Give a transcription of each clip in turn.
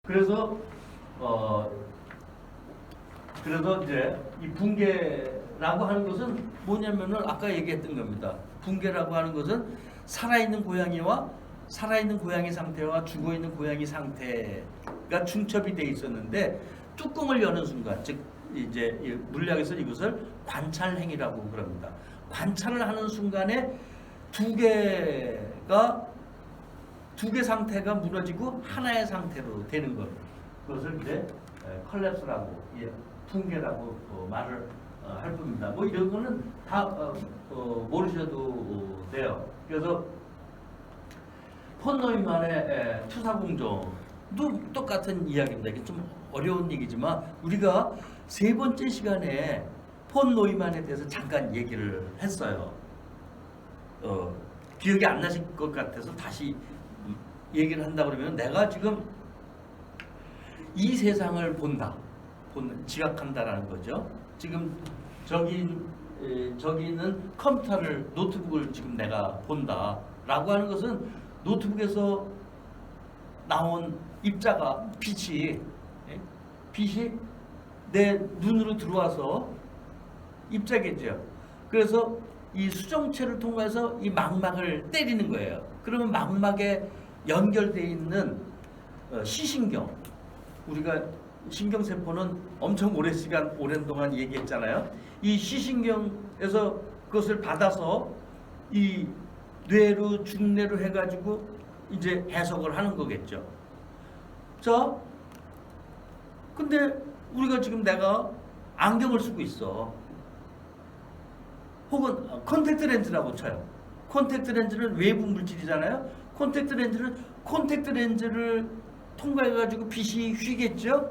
그래서 그래서 이제 이 붕괴라고 하는 것은 뭐냐면은 아까 얘기했던 겁니다. 붕괴라고 하는 것은 살아있는 고양이와 살아있는 고양이 상태와 죽어있는 고양이 상태가 중첩이 돼 있었는데 뚜껑을 여는 순간, 즉 이제 물리학에서 이것을 관찰행위라고 그럽니다. 관찰을 하는 순간에 두 개 상태가 무너지고 하나의 상태로 되는 것, 그것을 이제 컬랩스라고, 붕괴라고 말을 할 겁니다. 뭐 이런 거는 다 모르셔도 돼요. 그래서 폰 노이만의 투사공정도 똑같은 이야기입니다. 이게 좀 어려운 얘기지만 우리가 세 번째 시간에 폰 노이만에 대해서 잠깐 얘기를 했어요. 기억이 안 나실 것 같아서 다시 얘기를 한다 그러면, 내가 지금 이 세상을 지각한다라는 거죠. 지금 저기는 컴퓨터를, 노트북을 지금 내가 본다라고 하는 것은 노트북에서 나온 입자가 빛이 내 눈으로 들어와서 입자겠죠. 그래서 이 수정체를 통해서 이 망막을 때리는 거예요. 그러면 망막에 연결되어 있는 시신경, 우리가 신경세포는 엄청 오랜 동안 얘기했잖아요. 이 시신경에서 그것을 받아서 이 뇌로 중뇌로 해가지고 이제 해석을 하는 거겠죠. 자, 근데 우리가 지금 내가 안경을 쓰고 있어. 혹은 콘택트 렌즈라고 쳐요. 콘택트 렌즈는 외부 물질이잖아요. 콘택트 렌즈를 통과해가지고 빛이 휘겠죠.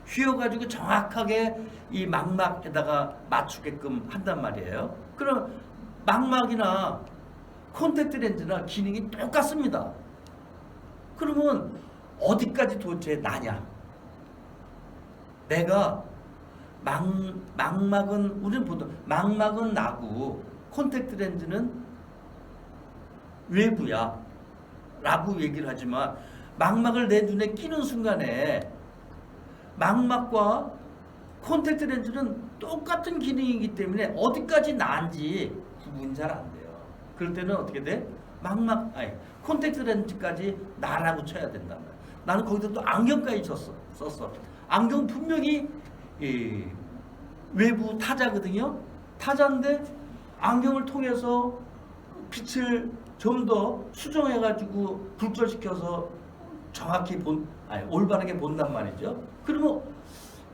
휘어가지고 정확하게 이 망막에다가 맞추게끔 한단 말이에요. 그럼 망막이나 콘택트 렌즈나 기능이 똑같습니다. 그러면 어디까지 도대체 나냐? 내가 망막은, 우리는 보통 망막은 나고 콘택트 렌즈는 외부야 라고 얘기를 하지만, 망막을 내 눈에 끼는 순간에 망막과 콘택트 렌즈는 똑같은 기능이기 때문에 어디까지 나은지 구분이 잘 안 돼요. 그럴 때는 어떻게 돼? 콘택트 렌즈까지 나라고 쳐야 된단 말이야. 나는 거기다 또 안경까지 썼어. 안경 분명히 외부 타자거든요. 타자인데 안경을 통해서 빛을 좀 더 수정해가지고 불결시켜서 정확히 올바르게 본단 말이죠. 그러면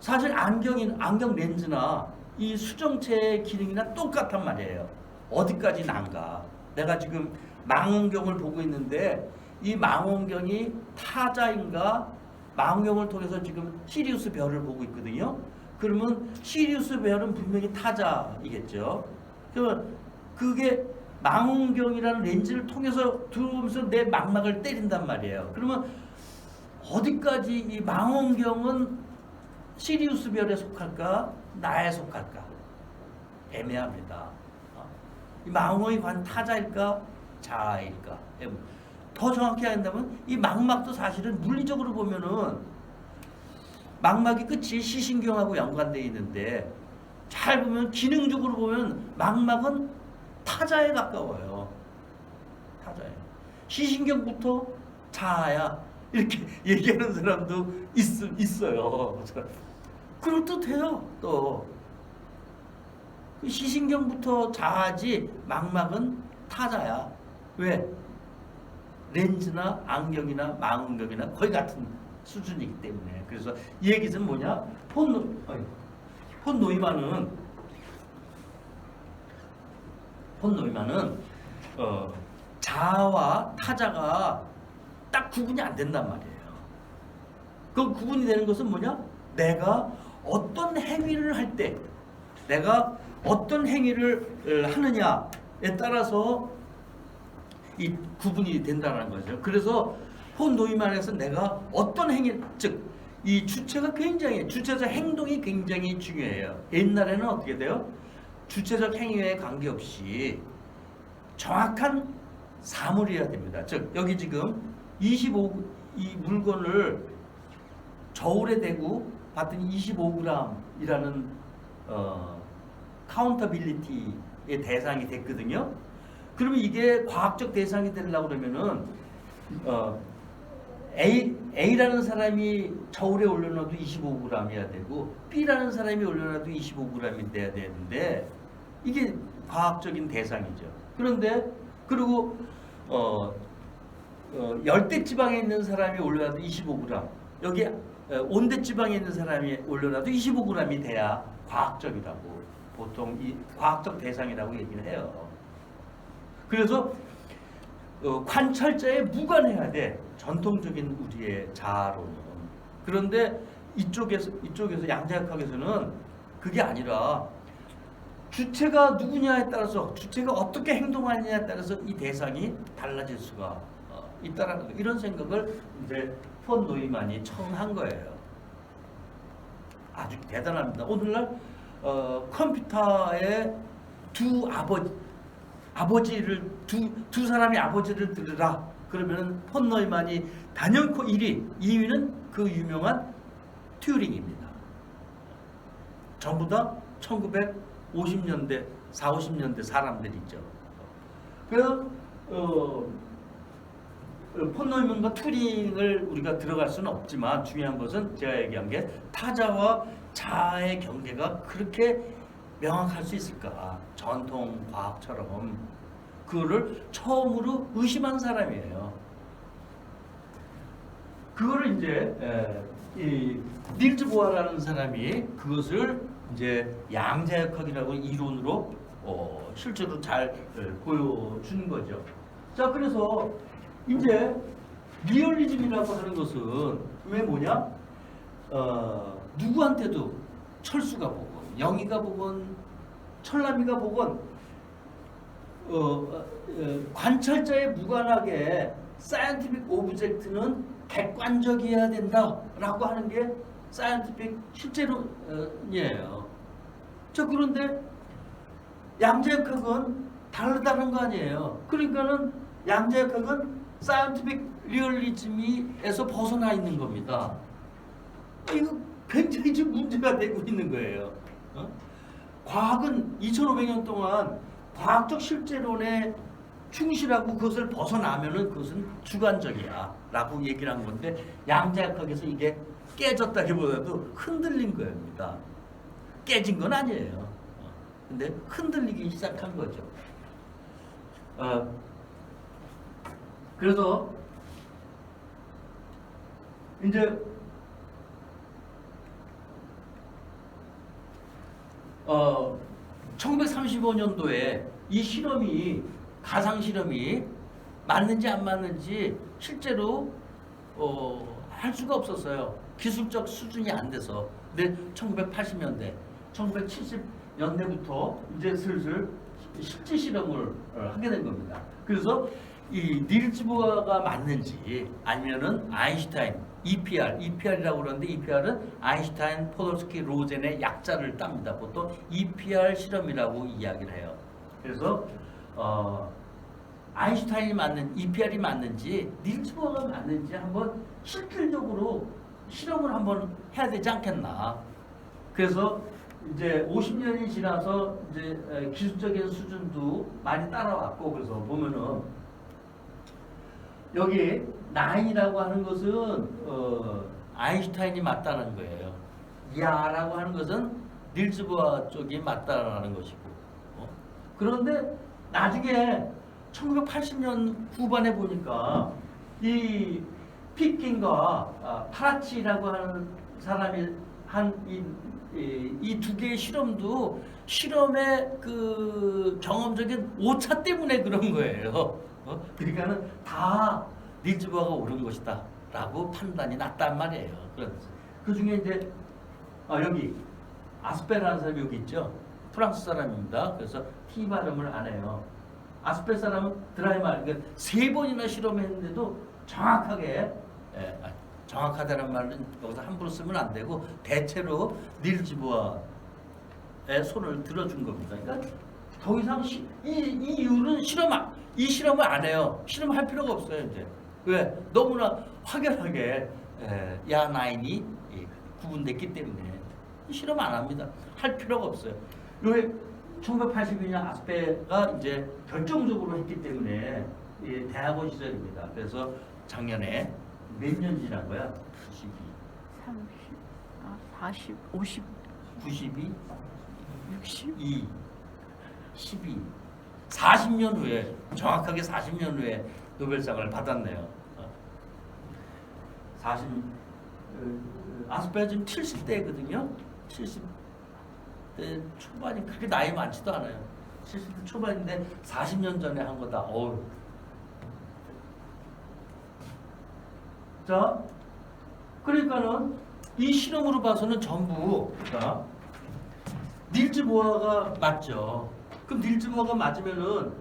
사실 안경 렌즈나 이 수정체의 기능이나 똑같단 말이에요. 어디까지 난가? 내가 지금 망원경을 보고 있는데 이 망원경이 타자인가? 망원경을 통해서 지금 시리우스 별을 보고 있거든요. 그러면 시리우스 별은 분명히 타자이겠죠. 그러면 그게 망원경이라는 렌즈를 통해서 들어오면서 내 망막을 때린단 말이에요. 그러면 어디까지 이 망원경은 시리우스 별에 속할까? 나에 속할까? 애매합니다. 이 망원경이 관 타자일까? 자아일까? 더 정확히 한다면 이 망막도 사실은 물리적으로 보면은 망막이 끝이 시신경하고 연관되어 있는데, 잘 보면 기능적으로 보면 망막은 타자에 가까워요. 타자에. 시신경부터 자아야, 이렇게 얘기하는 사람도 있어요. 그럴듯해요. 또 시신경부터 자아지 망막은 타자야. 왜? 렌즈나 안경이나 망원경이나 거의 같은 수준이기 때문에. 그래서 이 얘기는 뭐냐? 폰 노이만은 자아와 타자가 딱 구분이 안 된단 말이에요. 그 구분이 되는 것은 뭐냐? 내가 어떤 행위를 할 때, 내가 어떤 행위를 하느냐에 따라서 이 구분이 된다는 거죠. 그래서 폰 노이만에서 내가 어떤 행위, 즉 이 주체적 행동이 굉장히 중요해요. 옛날에는 어떻게 돼요? 주체적 행위에 관계없이 정확한 사물이어야 됩니다. 즉 여기 지금 25 이 물건을 저울에 대고 봤더니 25g이라는 카운터빌리티의 대상이 됐거든요. 그러면 이게 과학적 대상이 되려고 그러면은 A라는 사람이 저울에 올려놔도 25g이어야 되고 B라는 사람이 올려놔도 25g이 돼야 되는데 이게 과학적인 대상이죠. 그런데 그리고 열대 지방에 있는 사람이 올려놔도 25g, 여기 온대 지방에 있는 사람이 올려놔도 25g이 돼야 과학적이라고 보통 이 과학적 대상이라고 얘기를 해요. 그래서 관찰자에 무관해야 돼. 전통적인 우리의 자아로는. 그런데 이쪽에서 양자역학에서는 그게 아니라 주체가 누구냐에 따라서 주체가 어떻게 행동하느냐에 따라서 이 대상이 달라질 수가 있다라는 이런 생각을 이제 폰 노이만이 처음 한 거예요. 아주 대단합니다. 오늘날 컴퓨터의 두 사람이 아버지를 들으라. 그러면은 폰 노이만이 단연코 1위, 2위는 그 유명한 튜링입니다. 전부 다 1950년대, 40, 50년대 사람들이죠. 그래서 폰 노이만과 튜링을 우리가 들어갈 수는 없지만 중요한 것은 제가 얘기한 게 타자와 자아의 경계가 그렇게 명확할 수 있을까? 전통 과학처럼 그거를 처음으로 의심한 사람이에요. 그거를 이제 이 닐즈 보아라는 사람이 그것을 이제 양자역학이라고 이론으로 실제로 잘 보여주는 거죠. 자, 그래서 이제 리얼리즘이라고 하는 것은 왜 뭐냐? 누구한테도 철수가 보건, 영희가 보건, 철남이가 보건 관찰자에 무관하게 사이언티픽 오브젝트는 객관적이어야 된다라고 하는 게 사이언티픽 실제로예요. 자, 그런데 양자역학은 다르다는 거 아니에요. 그러니까는 양자역학은 사이언티픽 리얼리즘에서 벗어나 있는 겁니다. 이거 굉장히 지금 문제가 되고 있는 거예요. 과학은 2500년 동안 과학적 실제론에 충실하고 그것을 벗어나면은 그것은 주관적이야 라고 얘기를 한 건데 양자역학에서 이게 깨졌다기보다도 흔들린 겁니다. 깨진 건 아니에요. 근데 흔들리기 시작한 거죠. 그래서 이제 1935년도에 이 실험이 가상 실험이 맞는지 안 맞는지 실제로 할 수가 없었어요. 기술적 수준이 안 돼서. 근데 1980년대, 1970년대부터 이제 슬슬 실제 실험을 하게 된 겁니다. 그래서 이 닐즈 보아가 맞는지 아니면은 아인슈타인 EPR이라고 그러는데 EPR은 아인슈타인 포도르스키 로젠의 약자를 땁니다. 보통 EPR 실험이라고 이야기를 해요. 그래서 아인슈타인이 맞는 EPR이 맞는지 닐즈 보아가 맞는지 한번 실질적으로 실험을 한번 해야 되지 않겠나. 그래서 이제 50년이 지나서 이제 기술적인 수준도 많이 따라왔고 그래서 보면은 여기 9이라고 하는 것은 아인슈타인이 맞다는 거예요. 야라고 하는 것은 닐즈 보아 쪽이 맞다라는 것이고. 그런데 나중에 1980년 후반에 보니까 이 피킨과 파라치라고 하는 사람이 한 이 두 개의 실험도 실험의 그 경험적인 오차 때문에 그런 거예요. 그러니까는 다 닐즈 보아가 옳은 것이다라고 판단이 났단 말이에요. 그 중에 이제 여기 아스페라는 사람이 여기 있죠. 프랑스 사람입니다. 그래서 T 발음을 안 해요. 아스페 사람은 드라이말, 그러니까 3번이나 실험했는데도 정확하게 정확하다는 말은 여기서 함부로 쓰면 안 되고 대체로 닐즈 보아의 손을 들어준 겁니다. 그러니까 더 이상 이 이유는 이 실험을 안 해요. 실험할 필요가 없어요. 이제 왜 너무나 확연하게 야 나인이 구분됐기 때문에 실험 안 합니다. 할 필요가 없어요. 왜 1982년 아스페가 이제 결정적으로 했기 때문에 대학원 시절입니다. 그래서 작년에 몇 년 지난 거야? 92, 30, 40, 50, 92, 60. 2, 12, 40년 후에 정확하게 40년 후에 노벨상을 받았네요. 40, 아스페가 지금 70대거든요. 70대 초반이 그렇게 나이 많지도 않아요. 70대 초반인데 40년 전에 한 거다. 어우. 자, 그러니까는 이 실험으로 봐서는 전부 자, 닐즈 보어가 맞죠. 그럼 닐즈 보어가 맞으면은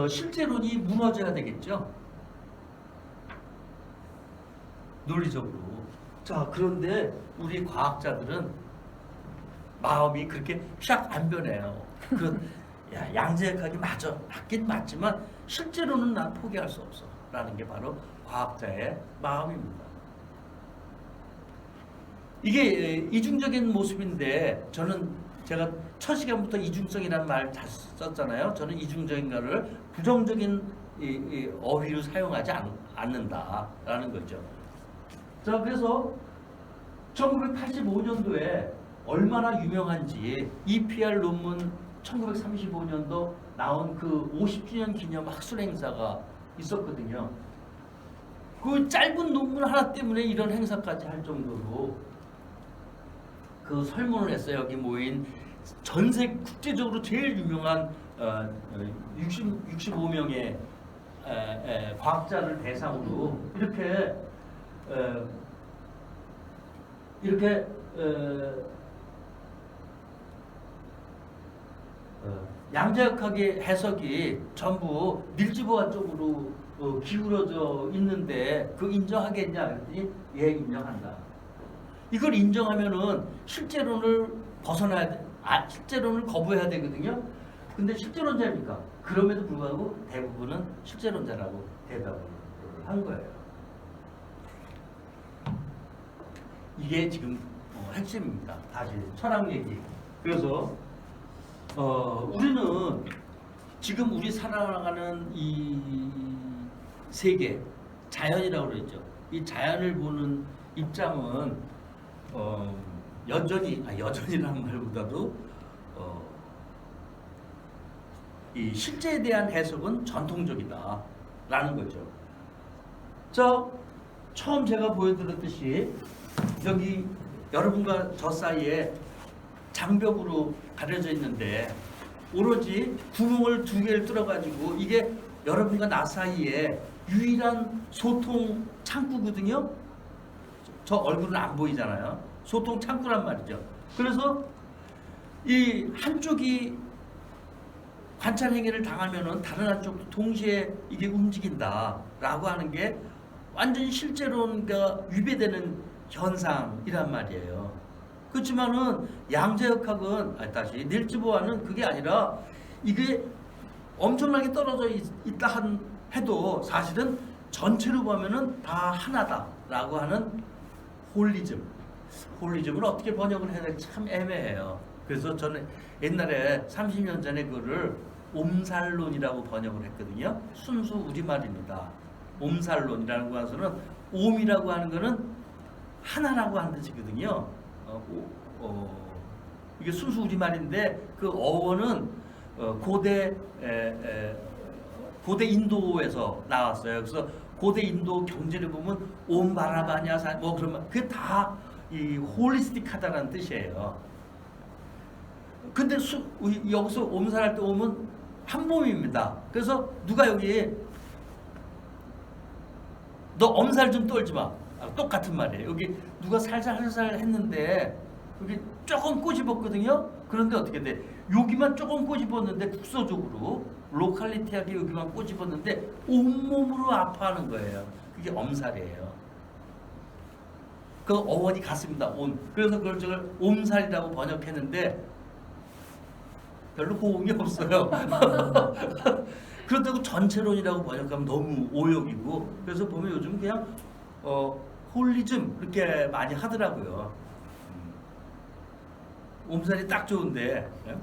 실제론이 무너져야 되겠죠. 논리적으로. 자, 그런데 우리 과학자들은 마음이 그렇게 샥 안 변해요. 양자역학이 맞아. 맞긴 맞지만 실제로는 난 포기할 수 없어. 라는 게 바로 과학자의 마음입니다. 이게 이중적인 모습인데 제가 첫 시간부터 이중성이라는 말 잘 썼잖아요. 저는 이중적인가를 부정적인 어휘로 사용하지 않는다라는 거죠. 자, 그래서 1985년도에 얼마나 유명한지 EPR 논문 1935년도 나온 그 50주년 기념 학술 행사가 있었거든요. 그 짧은 논문 하나 때문에 이런 행사까지 할 정도로 그 설문을 했어요. 여기 모인 전세 국제적으로 제일 유명한 65명의 과학자를 대상으로 이렇게 양자역학의 해석이 전부 닐즈 보어 쪽으로 기울어져 있는데 그 인정하겠냐 그랬더니 예, 인정한다. 이걸 인정하면은 실제론을 벗어나야 돼. 실제론을 거부해야 되거든요. 근데 실제론자입니까? 그럼에도 불구하고 대부분은 실제론자라고 대답을 한 거예요. 이게 지금 핵심입니다. 다시 철학 얘기. 그래서 우리는 지금 우리 살아가는 이 세계, 자연이라고 그랬죠. 이 자연을 보는 입장은 여전히라는 말보다도 이 실제에 대한 해석은 전통적이다라는 거죠. 자, 처음 제가 보여드렸듯이 여기 여러분과 저 사이에 장벽으로 가려져 있는데 오로지 구멍을 2개를 뚫어가지고 이게 여러분과 나 사이에 유일한 소통 창구거든요. 저 얼굴은 안 보이잖아요. 소통 창구란 말이죠. 그래서 이 한쪽이 관찰 행위를 당하면은 다른 한쪽도 동시에 이게 움직인다라고 하는 게 완전히 실제론과 위배되는 현상이란 말이에요. 그렇지만은 양자역학은 다시 닐즈 보어는 그게 아니라 이게 엄청나게 떨어져 있다 해도 사실은 전체로 보면은 다 하나다라고 하는 홀리즘. 홀리즘을 어떻게 번역을 해야 될지 참 애매해요. 그래서 저는 옛날에 30년 전에 그거를 옴살론이라고 번역을 했거든요. 순수 우리말입니다. 옴살론이라는 것은 옴이라고 하는 거는 하나라고 하는 뜻이거든요. 이게 순수 우리말인데 그 어원은 고대 인도에서 나왔어요. 그래서 고대 인도 경제를 보면 옴 바라바냐 뭐 그러면 그게 다 이 홀리스틱하다라는 뜻이에요. 근데 여기서 옴살할 때 옴은 한 몸입니다. 그래서 누가 여기 너 엄살 좀 떨지 마. 똑같은 말이에요. 여기 누가 살살 했는데 여기 조금 꼬집었거든요. 그런데 어떻게 돼? 여기만 조금 꼬집었는데 국소적으로 로컬리티하게 여기만 꼬집었는데 온몸으로 아파하는 거예요. 그게 엄살이에요. 그 어원이 같습니다. 그래서 그걸 옴살이라고 번역했는데 별로 호응이 없어요. 그렇다고 전체론이라고 번역하면 너무 오역이고 그래서 보면 요즘 그냥 홀리즘 이렇게 많이 하더라고요. 몸살이 딱 좋은데. 예?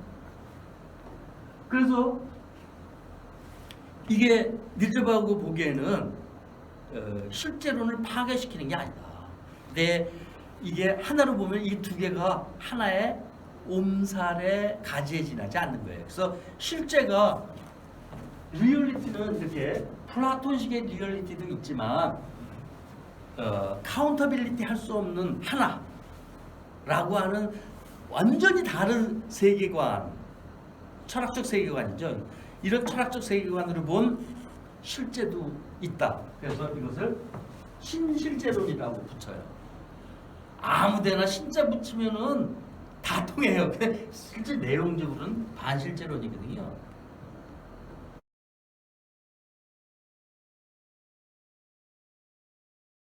그래서 이게 밀접하고 보기에는 실제론을 파괴시키는 게 아니다. 근데 이게 하나로 보면 이 두 개가 하나의 옴살의 가지에 지나지 않는 거예요. 그래서 실제가 리얼리티는 이렇게 플라톤식의 리얼리티도 있지만 카운터빌리티 할 수 없는 하나라고 하는 완전히 다른 세계관, 철학적 세계관이죠. 이런 철학적 세계관으로 본 실제도 있다. 그래서 이것을 신실제론이라고 붙여요. 아무데나 신자 붙이면은 다 통해요. 근데 실제 내용적으로는 반실제론이거든요.